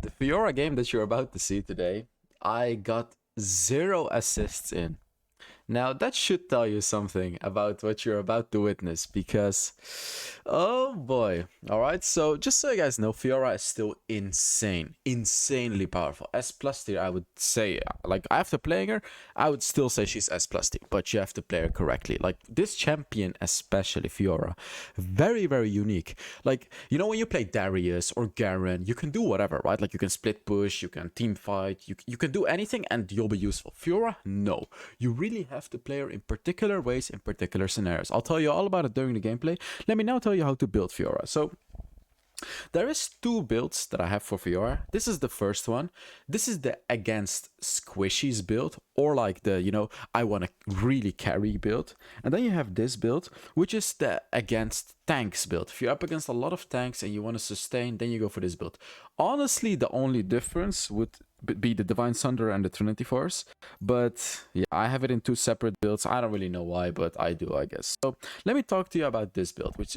The Fiora game that you're about to see today, I got 0 assists in. Now, that should tell you something about what you're about to witness because, oh boy. All right, so just so you guys know, Fiora is still insane, insanely powerful. S plus tier, I would say, like after playing her, I would still say she's S plus tier, but you have to play her correctly. Like this champion, especially Fiora, very, very unique. Like, you know, when you play Darius or Garen, you can do whatever, right? Like you can split push, you can team fight, you can do anything and you'll be useful. Fiora, no. You really have to play her in particular ways, in particular scenarios. I'll tell you all about it during the gameplay. Let me now tell you how to build Fiora. So, there is 2 builds that I have for Fiora. This is the first one. This is the against squishies build, or like the, you know, I want to really carry build. And then you have this build, which is the against tanks build. If you're up against a lot of tanks and you want to sustain, then you go for this build. Honestly, the only difference would be the Divine Sunder and the Trinity Force. But yeah, I have it in 2 separate builds. I don't really know why, but I do, I guess. So let me talk to you about this build, which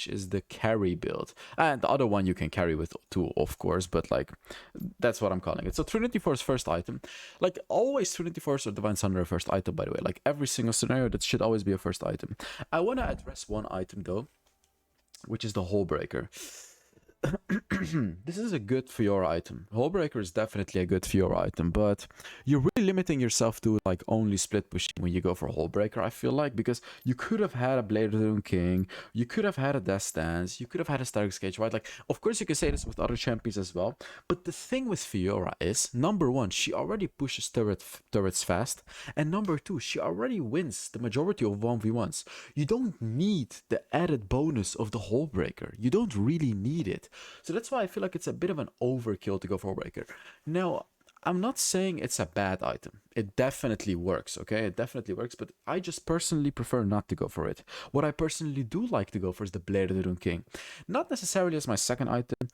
is the carry build. And the other one you can carry with too, of course, but like that's what I'm calling it. So Trinity Force first item. Like always Trinity Force or Divine Sunder first item, by the way. Like every single scenario, that should always be a first item. I want to address one item though, which is the Hole Breaker. This is a good Fiora item. Hullbreaker is definitely a good Fiora item, but you're really limiting yourself to like only split pushing when you go for Hullbreaker, I feel like, because you could have had a Blade of the Doom King, you could have had a Death Stance, you could have had a Stark Cage, right? Like, of course you can say this with other champions as well, but the thing with Fiora is, number one, she already pushes turrets fast, and number two, she already wins the majority of 1v1s. You don't need the added bonus of the Hullbreaker. You don't really need it. So that's why I feel like it's a bit of an overkill to go for Breaker. Now, I'm not saying it's a bad item. It definitely works, okay? It definitely works, but I just personally prefer not to go for it. What I personally do like to go for is the Blade of the Doom King. Not necessarily as my second item.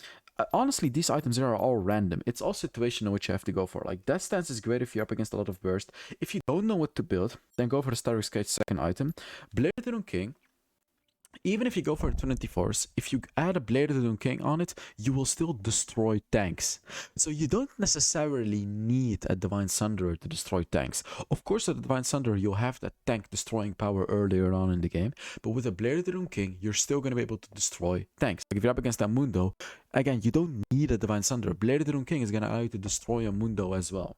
Honestly, these items are all random. It's all situational which you have to go for. Like, Death Stance is great if you're up against a lot of burst. If you don't know what to build, then go for the Starry Cage second item. Blade of the Doom King. Even if you go for a Trinity Force, if you add a Blade of the Doom King on it, you will still destroy tanks. So you don't necessarily need a Divine Sunderer to destroy tanks. Of course, with the Divine Sunderer, you'll have that tank destroying power earlier on in the game, but with a Blade of the Doom King, you're still going to be able to destroy tanks. Like if you're up against a Mundo, again, you don't need a Divine Sunderer. Blade of the Doom King is going to allow you to destroy a Mundo as well.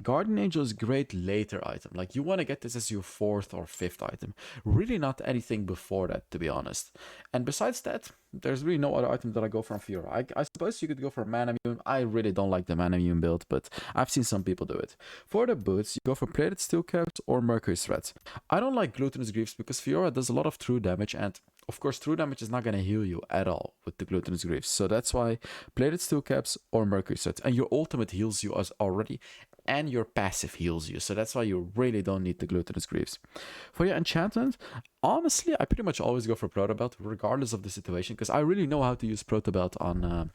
Guardian Angel is great later item. Like you want to get this as your 4th or 5th item. Really not anything before that, to be honest. And besides that, there's really no other item that I go from Fiora. I suppose you could go for Mana Immune. I really don't like the Mana Immune build, but I've seen some people do it. For the boots, you go for Plated Steel Caps or Mercury Threads. I don't like Glutinous Greaves because Fiora does a lot of true damage, and of course true damage is not going to heal you at all with the Glutinous Greaves. So that's why Plated Steel Caps or Mercury Threads. And your ultimate heals you as already, and your passive heals you, so that's why you really don't need the Glutinous Greaves. For your enchantment, honestly, I pretty much always go for Protobelt, regardless of the situation, because I really know how to use Protobelt on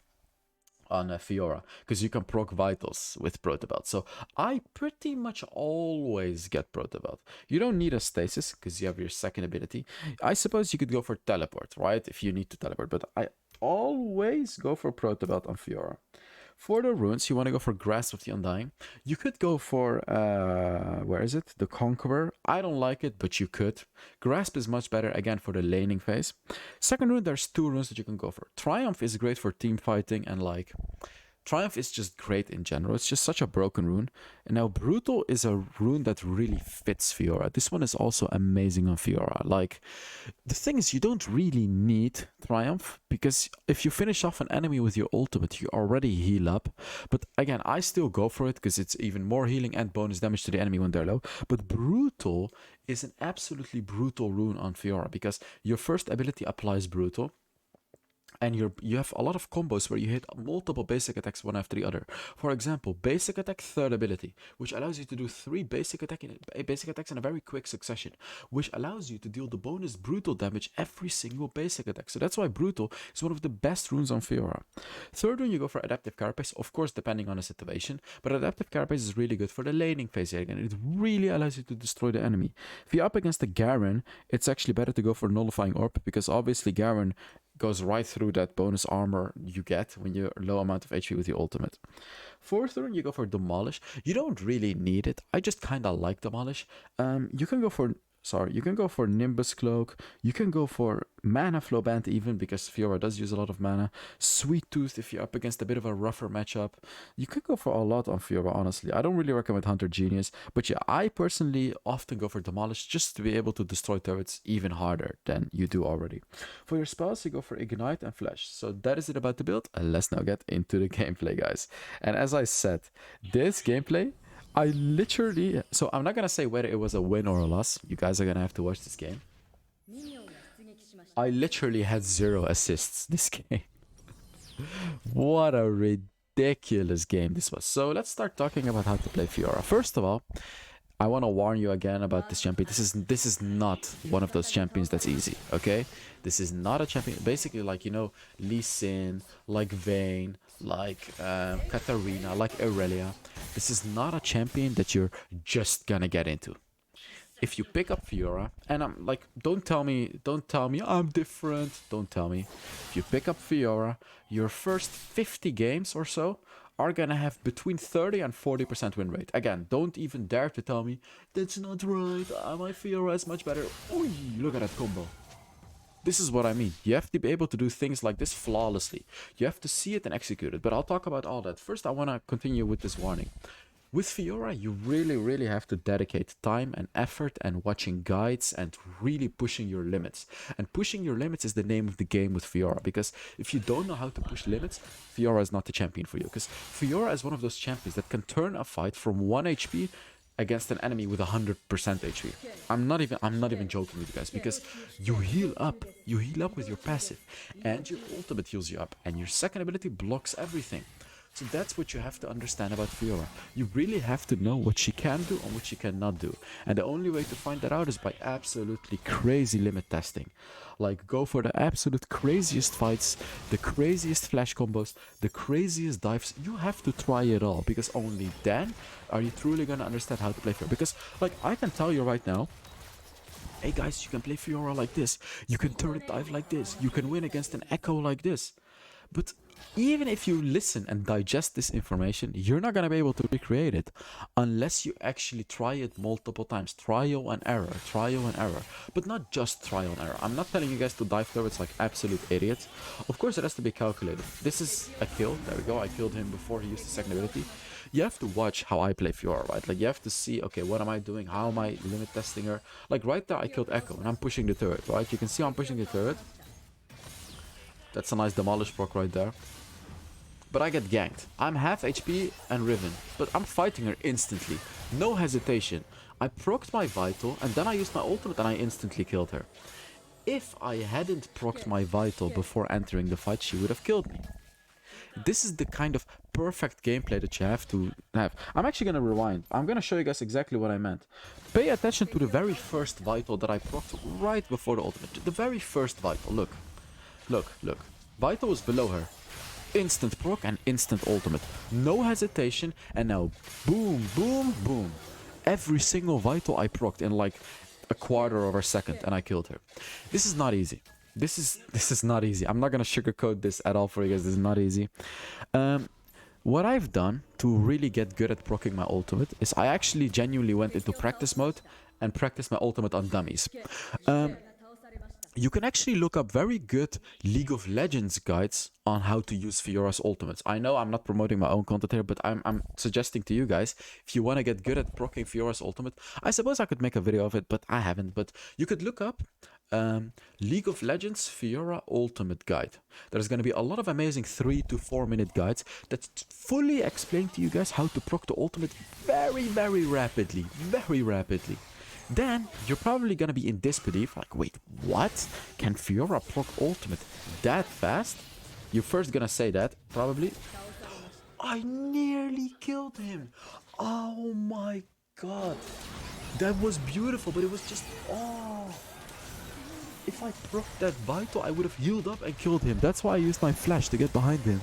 Fiora, because you can proc Vitals with Protobelt. So I pretty much always get Protobelt. You don't need a Stasis, because you have your second ability. I suppose you could go for Teleport, right, if you need to teleport, but I always go for Protobelt on Fiora. For the runes, you want to go for Grasp of the Undying. You could go for, where is it? The Conqueror. I don't like it, but you could. Grasp is much better, again, for the laning phase. Second rune, there's 2 runes that you can go for. Triumph is great for team fighting, and like, Triumph is just great in general. It's just such a broken rune. And now Brutal is a rune that really fits Fiora. This one is also amazing on Fiora. Like, the thing is, you don't really need Triumph, because if you finish off an enemy with your ultimate, you already heal up. But again, I still go for it because it's even more healing and bonus damage to the enemy when they're low. But Brutal is an absolutely brutal rune on Fiora, because your first ability applies Brutal. And you have a lot of combos where you hit multiple basic attacks one after the other. For example, basic attack, third ability, which allows you to do 3 basic attacks in a very quick succession, which allows you to deal the bonus brutal damage every single basic attack. So that's why Brutal is one of the best runes on Fiora. Third one, you go for Adaptive Carapace, of course, depending on the situation, but Adaptive Carapace is really good for the laning phase here again. It really allows you to destroy the enemy. If you're up against a Garen, it's actually better to go for Nullifying Orb, because obviously Garen goes right through that bonus armor you get when you're low amount of HP with your ultimate. Fourth rune, you go for Demolish. You don't really need it. I just kind of like Demolish. You can go for... Sorry, you can go for Nimbus Cloak. You can go for Mana Flow Band even, because Fiora does use a lot of mana. Sweet Tooth if you're up against a bit of a rougher matchup. You can go for a lot on Fiora, honestly. I don't really recommend Hunter Genius. But yeah, I personally often go for Demolish just to be able to destroy turrets even harder than you do already. For your spells, you go for Ignite and Flash. So that is it about the build. Let's now get into the gameplay, guys. And as I said, this gameplay... I literally... So I'm not going to say whether it was a win or a loss. You guys are going to have to watch this game. I literally had 0 assists this game. What a ridiculous game this was. So let's start talking about how to play Fiora. First of all, I want to warn you again about this champion. This is not one of those champions that's easy, okay? This is not a champion. Basically, like, you know, Lee Sin, like Vayne, like Katarina, like Aurelia. This is not a champion that you're just gonna get into. If you pick up Fiora, and I'm like, don't tell me I'm different. Don't tell me. If you pick up Fiora, your first 50 games or so are gonna have between 30 and 40% win rate. Again, don't even dare to tell me that's not right. My Fiora is much better. Oy, look at that combo. This is what I mean. You have to be able to do things like this flawlessly. You have to see it and execute it. But I'll talk about all that. First, I want to continue with this warning. With Fiora, you really have to dedicate time and effort and watching guides and really pushing your limits. And pushing your limits is the name of the game with Fiora. Because if you don't know how to push limits, Fiora is not the champion for you. Because Fiora is one of those champions that can turn a fight from 1 HP against an enemy with 100% HP. I'm not even joking with you guys, because you heal up with your passive, and your ultimate heals you up, and your second ability blocks everything. So that's what you have to understand about Fiora. You really have to know what she can do and what she cannot do. And the only way to find that out is by absolutely crazy limit testing. Like, go for the absolute craziest fights, the craziest flash combos, the craziest dives. You have to try it all, because only then are you truly gonna understand how to play Fiora. Because, like, I can tell you right now, hey guys, you can play Fiora like this. You can turret dive like this. You can win against an Echo like this. But even if you listen and digest this information, you're not going to be able to recreate it unless you actually try it multiple times. Trial and error, but not just trial and error. I'm not telling you guys to dive turrets like absolute idiots. Of course, it has to be calculated. This is a kill. There we go. I killed him before he used the second ability. You have to watch how I play Fiora, right? Like, you have to see, okay, what am I doing? How am I limit testing her? Like, right there, I killed Echo and I'm pushing the turret, right? You can see I'm pushing the turret. That's a nice demolish proc right there. But I get ganked. I'm half HP and Riven, but I'm fighting her instantly. No hesitation. I procced my Vital, and then I used my ultimate and I instantly killed her. If I hadn't procced my Vital before entering the fight, she would have killed me. This is the kind of perfect gameplay that you have to have. I'm actually going to rewind. I'm going to show you guys exactly what I meant. Pay attention to the very first Vital that I procced right before the ultimate. The very first Vital. Look. Look. Vital was below her. Instant proc and instant ultimate. No hesitation, and now boom, boom, boom. Every single Vital I procced in like a quarter of a second, and I killed her. This is not easy. This is not easy. I'm not gonna sugarcoat this at all for you guys. This is not easy. What I've done to really get good at proccing my ultimate is I actually genuinely went into practice mode and practiced my ultimate on dummies. You can actually look up very good League of Legends guides on how to use Fiora's ultimates. I know I'm not promoting my own content here, but I'm suggesting to you guys, if you want to get good at proccing Fiora's ultimate, I suppose I could make a video of it, but I haven't. But you could look up League of Legends Fiora ultimate guide. There's going to be a lot of amazing 3 to 4 minute guides that fully explain to you guys how to proc the ultimate very rapidly. Then you're probably gonna be in disbelief, like, wait, what? Can Fiora proc ultimate that fast? You're first gonna say that, probably. I nearly killed him. Oh my god. That was beautiful, but it was just, oh. If I proc that Vital, I would have healed up and killed him. That's why I used my flash to get behind him.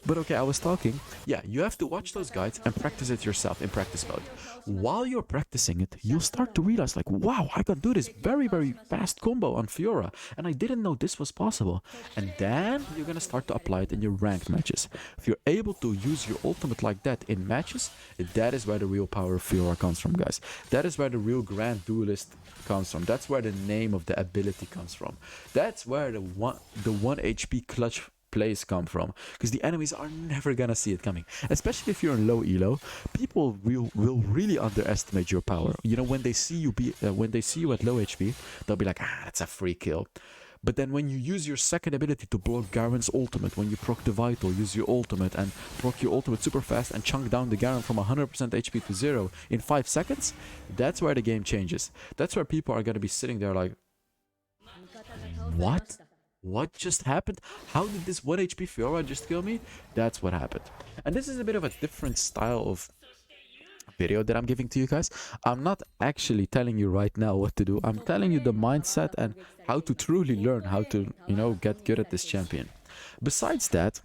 But okay, I was talking. Yeah, you have to watch those guides and practice it yourself in practice mode. While you're practicing it, you'll start to realize like, wow, I can do this very, very fast combo on Fiora. And I didn't know this was possible. And then you're gonna start to apply it in your ranked matches. If you're able to use your ultimate like that in matches, that is where the real power of Fiora comes from, guys. That is where the real Grand Duelist comes from. That's where the name of the ability comes from. That's where the 1 HP clutch plays come from, because the enemies are never gonna see it coming. Especially if you're in low elo, people will really underestimate your power. You know, when they see you at low HP, they'll be like, ah, that's a free kill. But then when you use your second ability to block Garen's ultimate, when you proc the Vital, use your ultimate and proc your ultimate super fast and chunk down the Garen from 100% HP to 0 in 5 seconds, that's where the game changes. That's where people are gonna be sitting there like, what? What just happened? How did this 1 HP Fiora just kill me? That's what happened. And this is a bit of a different style of video that I'm giving to you guys. I'm not actually telling you right now what to do. I'm telling you the mindset and how to truly learn how to, you know, get good at this champion. Besides that,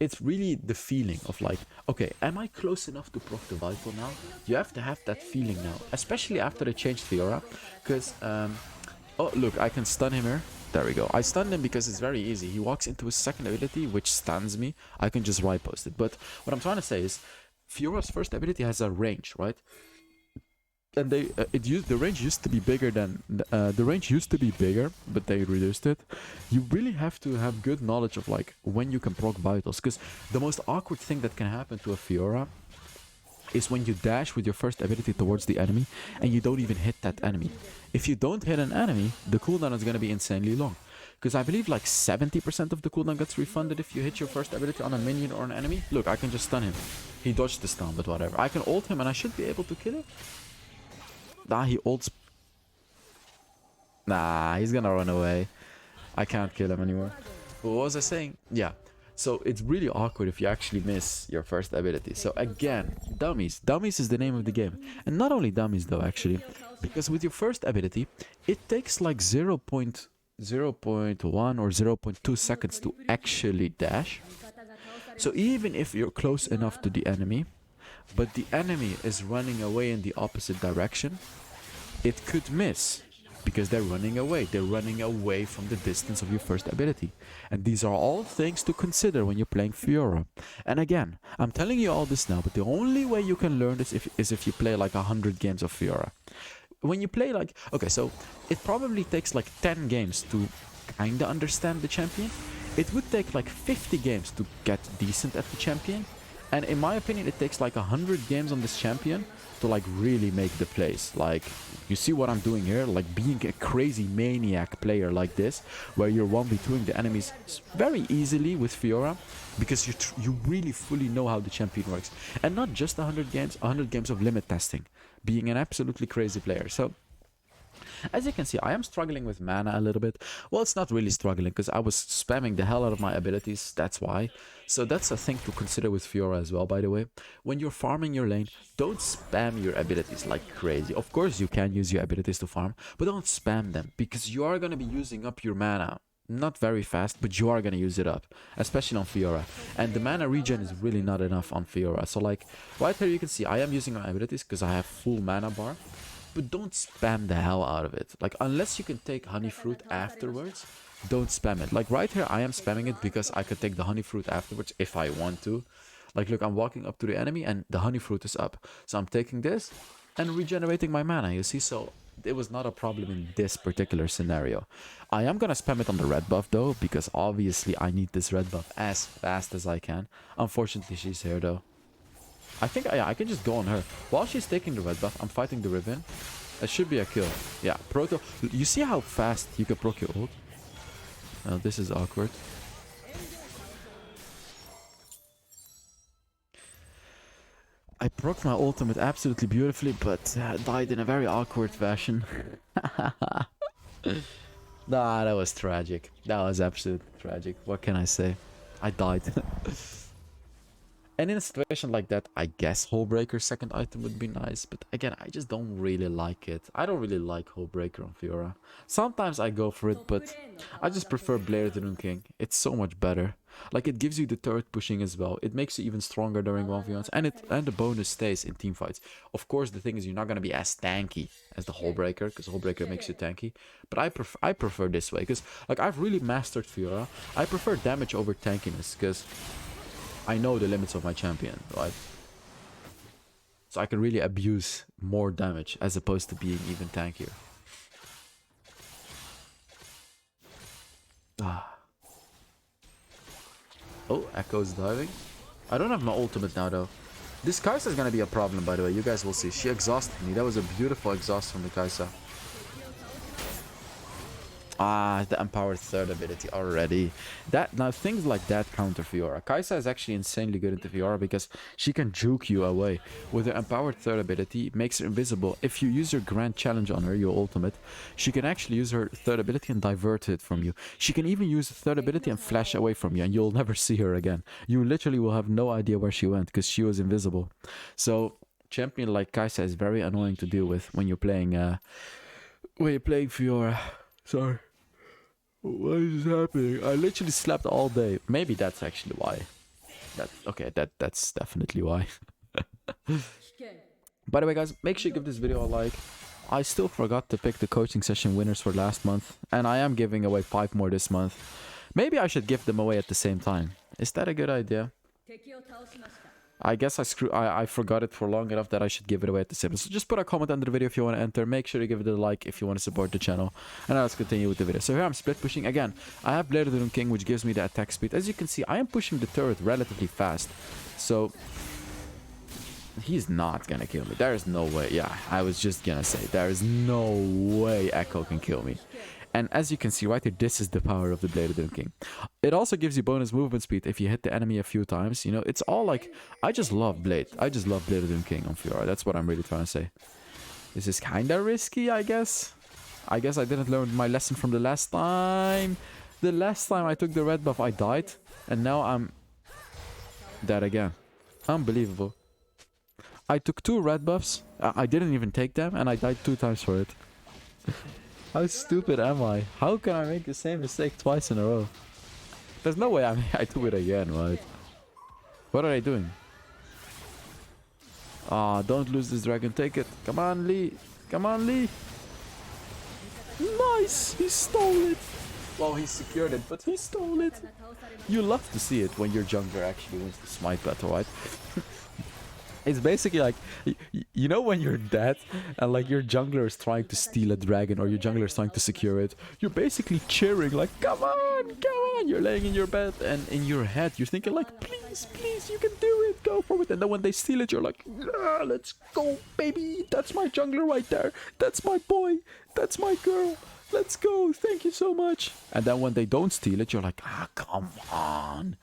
it's really the feeling of like, okay, am I close enough to proc the Vital now? You have to have that feeling now, especially after they changed Fiora. Because, oh, look, I can stun him here. There we go. I stunned him because it's very easy. He walks into his second ability, which stuns me. I can just right post it. But what I'm trying to say is, Fiora's first ability has a range, right? And the range used to be bigger than but they reduced it. You really have to have good knowledge of like when you can proc vitals, because the most awkward thing that can happen to a Fiora is when you dash with your first ability towards the enemy and you don't even hit that enemy. If you don't hit an enemy, the cooldown is going to be insanely long. Because I believe like 70% of the cooldown gets refunded if you hit your first ability on a minion or an enemy. Look, I can just stun him. He dodged the stun, but whatever. I can ult him and I should be able to kill him. Nah, he ults. Nah, he's gonna run away. I can't kill him anymore. But what was I saying? Yeah. So it's really awkward if you actually miss your first ability. So again, dummies. Dummies is the name of the game. And not only dummies though, actually. Because with your first ability, it takes like 0.1 or 0.2 seconds to actually dash. So even if you're close enough to the enemy, but the enemy is running away in the opposite direction, it could miss. Because they're running away. They're running away from the distance of your first ability. And these are all things to consider when you're playing Fiora. And again, I'm telling you all this now, but the only way you can learn this is if you play like 100 games of Fiora. When you play like... Okay, so it probably takes like 10 games to kinda understand the champion. It would take like 50 games to get decent at the champion. And in my opinion, it takes like 100 games on this champion to like really make the plays. Like, you see what I'm doing here? Like being a crazy maniac player like this, where you're 1v2ing the enemies very easily with Fiora, because you really fully know how the champion works. And not just 100 games of limit testing, being an absolutely crazy player. So as you can see, I am struggling with mana a little bit. Well, it's not really struggling, because I was spamming the hell out of my abilities, that's why. So that's a thing to consider with Fiora as well, by the way. When you're farming your lane, don't spam your abilities like crazy. Of course, you can use your abilities to farm, but don't spam them, because you are going to be using up your mana. Not very fast, but you are going to use it up, especially on Fiora. And the mana regen is really not enough on Fiora. So like, right here you can see I am using my abilities because I have full mana bar. But don't spam the hell out of it. Like, unless you can take honey fruit afterwards, don't spam it. Like right here, I am spamming it because I could take the honey fruit afterwards if I want to. Like, look, I'm walking up to the enemy and the honey fruit is up. So I'm taking this and regenerating my mana, you see? So it was not a problem in this particular scenario. I am gonna spam it on the red buff though, because obviously I need this red buff as fast as I can. Unfortunately, she's here though. I think I can just go on her. While she's taking the red buff, I'm fighting the Riven. That should be a kill. Yeah, Proto. You see how fast you can proc your ult? Oh, this is awkward. I proc my ultimate absolutely beautifully, but died in a very awkward fashion. Nah, that was tragic. That was absolutely tragic. What can I say? I died. And in a situation like that, I guess Hullbreaker's second item would be nice. But again, I just don't really like it. I don't really like Hullbreaker on Fiora. Sometimes I go for it, but I just prefer Blade of the Rune King. It's so much better. Like, it gives you the turret pushing as well. It makes you even stronger during 1v1s. And the bonus stays in team fights. Of course, the thing is, you're not going to be as tanky as the Hullbreaker, because Hullbreaker makes you tanky. But I prefer this way, because like I've really mastered Fiora. I prefer damage over tankiness, because I know the limits of my champion, right? So I can really abuse more damage as opposed to being even tankier. Ah. Oh, Echo's diving. I don't have my ultimate now though. This Kai'Sa is gonna be a problem, by the way. You guys will see. She exhausted me. That was a beautiful exhaust from the Kai'Sa. Ah, the empowered third ability already. Now things like that counter Fiora. Kai'Sa is actually insanely good into Fiora because she can juke you away. With her empowered third ability, it makes her invisible. If you use your grand challenge on her, your ultimate, she can actually use her third ability and divert it from you. She can even use the third ability and flash away from you, and you'll never see her again. You literally will have no idea where she went because she was invisible. So champion like Kai'Sa is very annoying to deal with when you're playing Fiora. Sorry. What is happening? I literally slept all day. Maybe that's actually why. That's definitely why. By the way, guys, make sure you give this video a like. I still forgot to pick the coaching session winners for last month, and I am giving away 5 more this month. Maybe I should give them away at the same time. Is that a good idea? I guess I forgot it for long enough that I should give it away at the same time. So just put a comment under the video if you want to enter. Make sure to give it a like if you want to support the channel. And now let's continue with the video. So here I'm split pushing. Again, I have Blade of the Rune King, which gives me the attack speed. As you can see, I am pushing the turret relatively fast. So he's not gonna kill me. There is no way. Yeah, I was just gonna say, there is no way Echo can kill me. And as you can see right here, this is the power of the Blade of the Rune King. It also gives you bonus movement speed if you hit the enemy a few times. You know, it's all like, I just love Blade. I just love Blade of the Rune King on Fiora. That's what I'm really trying to say. This is kind of risky, I guess. I guess I didn't learn my lesson from the last time. The last time I took the red buff, I died. And now I'm dead again. Unbelievable. I took 2 red buffs. I didn't even take them, and I died 2 times for it. How stupid am I? How can I make the same mistake twice in a row? There's no way I do it again, right? What are they doing? Ah, don't lose this dragon. Take it. Come on, Lee. Come on, Lee. Nice! He stole it. Well, he secured it, but he stole it. You love to see it when your jungler actually wins the smite battle, right? It's basically like, you know when you're dead and like your jungler is trying to steal a dragon or your jungler is trying to secure it, you're basically cheering like, come on, come on. You're laying in your bed and in your head you're thinking like, please, please, you can do it, go for it. And then when they steal it, you're like, yeah, let's go, baby. That's my jungler right there. That's my boy. That's my girl. Let's go. Thank you so much. And then when they don't steal it, you're like, ah, come on.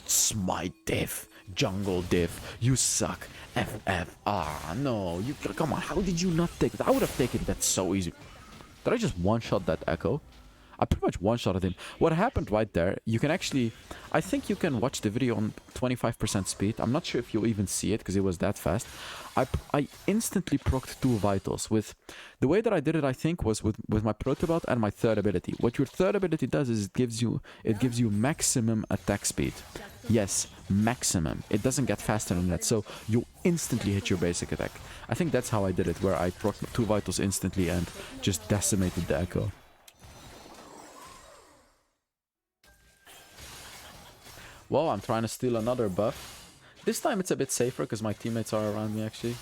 Smite diff. Jungle diff, you suck. FF. Ah, no, you come on. How did you not take it? I would have taken that so easy. Did I just one-shot that Echo? I pretty much one-shotted him. What happened right there, you can actually, I think you can watch the video on 25% speed. I'm not sure if you'll even see it because it was that fast. I instantly procced 2 vitals with, the way that I did it, I think, was with my proto belt and my third ability. What your third ability does is it gives you maximum attack speed. Yes, maximum. It doesn't get faster than that, so you instantly hit your basic attack. I think that's how I did it, where I procced 2 vitals instantly and just decimated the Echo. Well, I'm trying to steal another buff. This time it's a bit safer because my teammates are around me actually.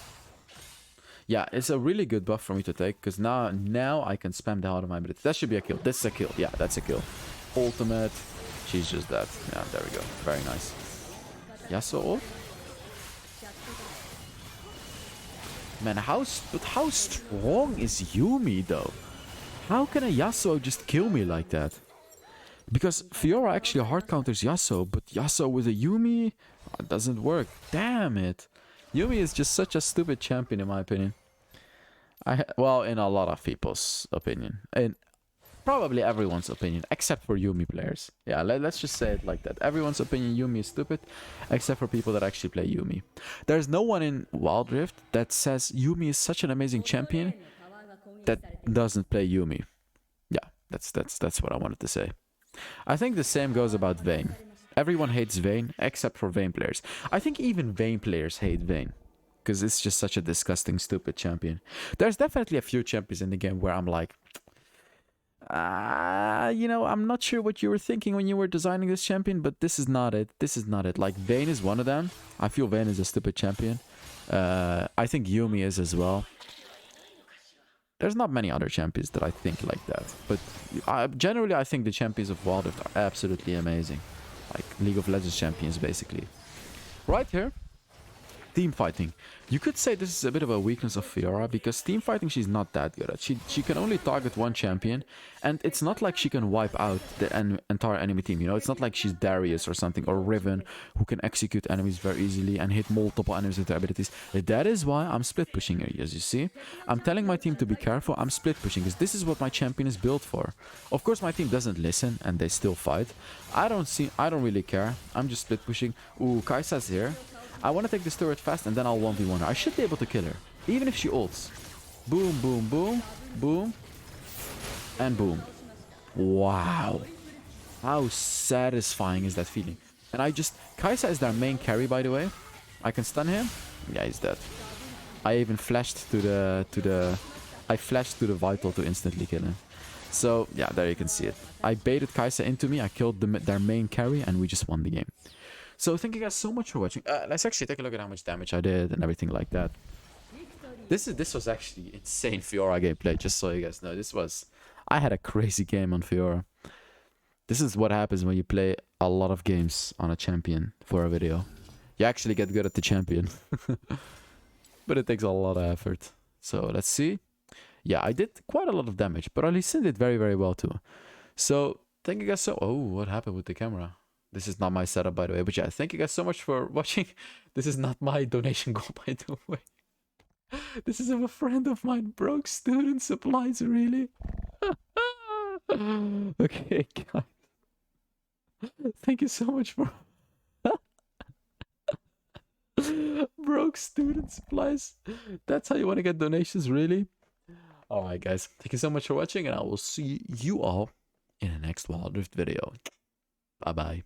Yeah, it's a really good buff for me to take because now I can spam the hell out of my ability. That should be a kill. This is a kill. Yeah, that's a kill. Ultimate. She's just dead. Yeah, there we go. Very nice. Yasuo ult? Man, how strong is Yuumi though? How can a Yasuo just kill me like that? Because Fiora actually hard counters Yasuo, but Yasuo with a Yuumi, it doesn't work. Damn it. Yuumi is just such a stupid champion in my opinion. Well, in a lot of people's opinion. And probably everyone's opinion, except for Yumi players. Yeah, let's just say it like that. Everyone's opinion, Yumi is stupid, except for people that actually play Yumi. There's no one in Wild Rift that says Yumi is such an amazing champion that doesn't play Yumi. Yeah, that's what I wanted to say. I think the same goes about Vayne. Everyone hates Vayne, except for Vayne players. I think even Vayne players hate Vayne, because it's just such a disgusting, stupid champion. There's definitely a few champions in the game where I'm like, you know, I'm not sure what you were thinking when you were designing this champion, but this is not it. This is not it. Like, Vayne is one of them. I feel Vayne is a stupid champion. I think Yumi is as well. There's not many other champions that I think like that. But generally, I think the champions of Wild Rift are absolutely amazing. Like, League of Legends champions, basically. Right here. Team fighting. You could say this is a bit of a weakness of Fiora, because team fighting she's not that good at. She can only target one champion, and it's not like she can wipe out the entire enemy team, you know? It's not like she's Darius or something, or Riven, who can execute enemies very easily and hit multiple enemies with their abilities. That is why I'm split pushing her, as you see. I'm telling my team to be careful, I'm split pushing, because this is what my champion is built for. Of course, my team doesn't listen, and they still fight. I don't really care. I'm just split pushing. Ooh, Kai'Sa's here. I want to take this turret fast, and then I'll 1v1 her. I should be able to kill her, even if she ults. Boom, boom, boom, boom, and boom. Wow. How satisfying is that feeling? And Kai'Sa is their main carry, by the way. I can stun him. Yeah, he's dead. I even flashed to the vital to instantly kill him. So, yeah, there you can see it. I baited Kai'Sa into me, I killed their main carry, and we just won the game. So thank you guys so much for watching. Let's actually take a look at how much damage I did and everything like that. This was actually insane Fiora gameplay, just so you guys know. I had a crazy game on Fiora. This is what happens when you play a lot of games on a champion for a video. You actually get good at the champion. But it takes a lot of effort. So let's see. Yeah, I did quite a lot of damage, but Lee Sin did very, very well too. So thank you guys so... Oh, what happened with the camera? This is not my setup, by the way. But yeah, thank you guys so much for watching. This is not my donation goal, by the way. This is of a friend of mine. Broke student supplies, really? Okay, guys. Thank you so much for... Broke student supplies. That's how you want to get donations, really? Alright, guys. Thank you so much for watching, and I will see you all in the next Wild Rift video. Bye-bye.